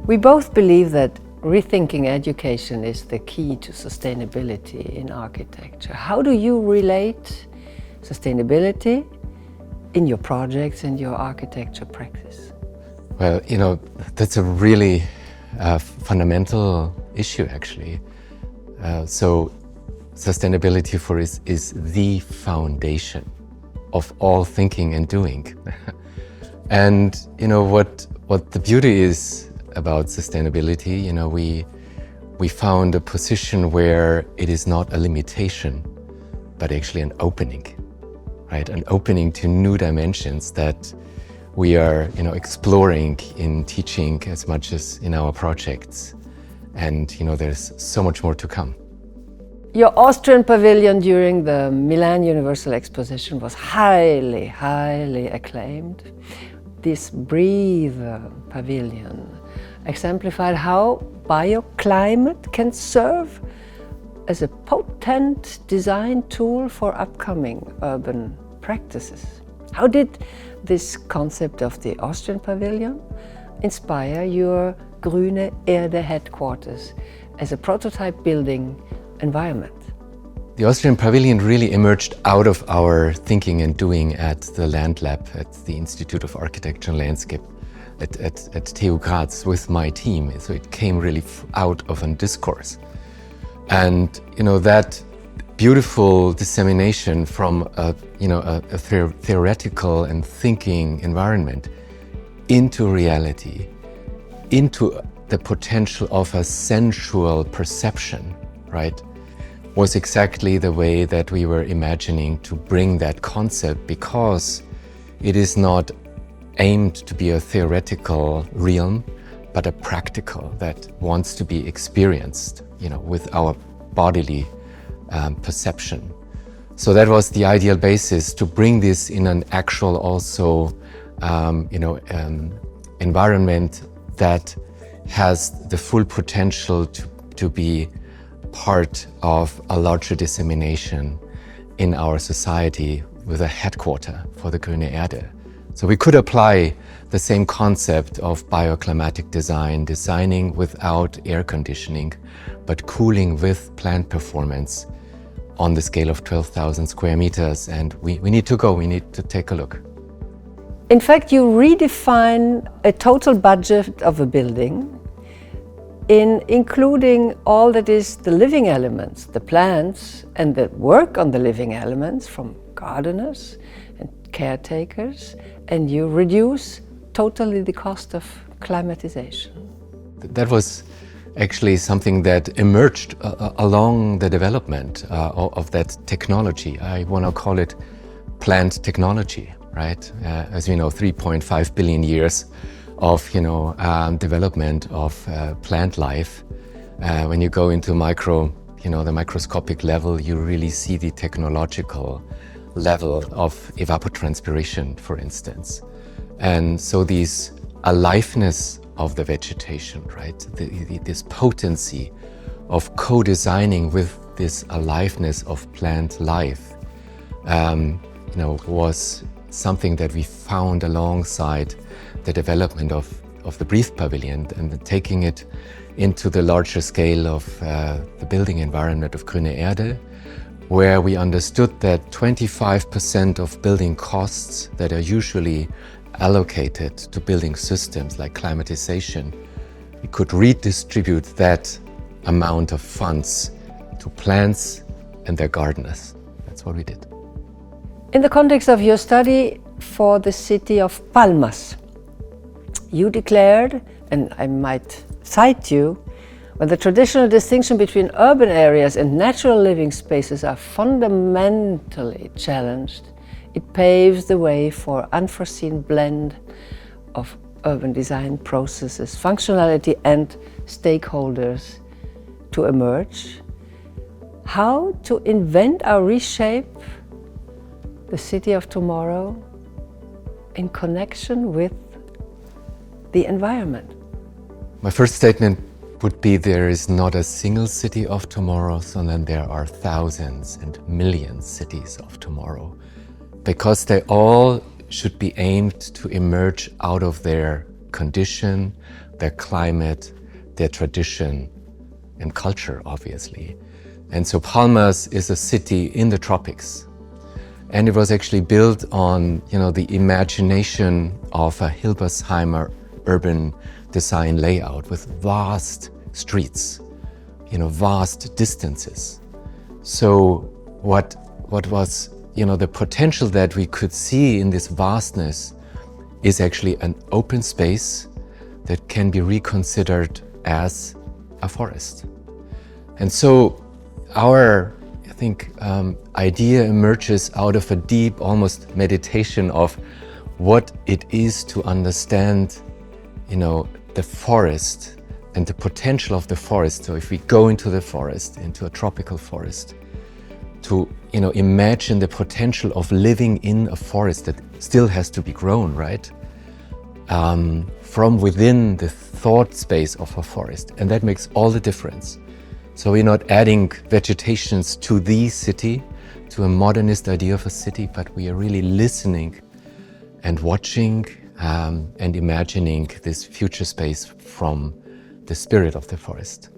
We both believe that rethinking education is the key to sustainability in architecture. How do you relate sustainability in your projects and your architecture practice? Well, that's a really fundamental issue, actually. So sustainability for us is the foundation of all thinking and doing. And what the beauty is about sustainability, we found a position where it is not a limitation, but actually an opening, right? An opening to new dimensions that we are, exploring in teaching as much as in our projects. And, there's so much more to come. Your Austrian pavilion during the Milan Universal Exposition was highly, highly acclaimed. This Breathe pavilion exemplified how bioclimate can serve as a potent design tool for upcoming urban practices. How did this concept of the Austrian pavilion inspire your Grüne Erde headquarters as a prototype building environment? The Austrian pavilion really emerged out of our thinking and doing at the Land Lab at the Institute of Architecture and Landscape at TU Graz with my team. So it came really out of a discourse. And that beautiful dissemination from a theoretical and thinking environment into reality, into the potential of a sensual perception, right, was exactly the way that we were imagining to bring that concept, because it is not aimed to be a theoretical realm, but a practical that wants to be experienced, with our bodily perception. So that was the ideal basis to bring this in an actual also, environment that has the full potential to be part of a larger dissemination in our society with a headquarter for the Grüne Erde. So we could apply the same concept of bioclimatic design, designing without air conditioning, but cooling with plant performance on the scale of 12,000 square meters. And we need to take a look. In fact, you redefine a total budget of a building in including all that is the living elements, the plants, and the work on the living elements from gardeners and caretakers, and you reduce totally the cost of climatization. That was actually something that emerged along the development of that technology. I want to call it plant technology, right? As we know, 3.5 billion years of development of plant life. When you go into the microscopic level, you really see the technological level of evapotranspiration, for instance. And so this aliveness of the vegetation, right? This potency of co-designing with this aliveness of plant life, was something that we found alongside the development of the Breathe Pavilion and taking it into the larger scale of the building environment of Grüne Erde, where we understood that 25% of building costs that are usually allocated to building systems like climatization, we could redistribute that amount of funds to plants and their gardeners. That's what we did. In the context of your study for the city of Palmas, you declared, and I might cite you, when the traditional distinction between urban areas and natural living spaces are fundamentally challenged, it paves the way for unforeseen blend of urban design processes, functionality and stakeholders to emerge. How to invent or reshape the city of tomorrow in connection with the environment? My first statement would be there is not a single city of tomorrow, so then there are thousands and millions cities of tomorrow, because they all should be aimed to emerge out of their condition their climate, their tradition, and culture, obviously. And so Palmas is a city in the tropics. And it was actually built on, the imagination of a Hilbersheimer urban design layout with vast streets, vast distances. So what was, the potential that we could see in this vastness is actually an open space that can be reconsidered as a forest. And so our, idea emerges out of a deep, almost meditation of what it is to understand, the forest and the potential of the forest. So if we go into the forest, into a tropical forest, to, imagine the potential of living in a forest that still has to be grown, right? From within the thought space of a forest. And that makes all the difference. So we're not adding vegetations to the city, to a modernist idea of a city, but we are really listening and watching and imagining this future space from the spirit of the forest.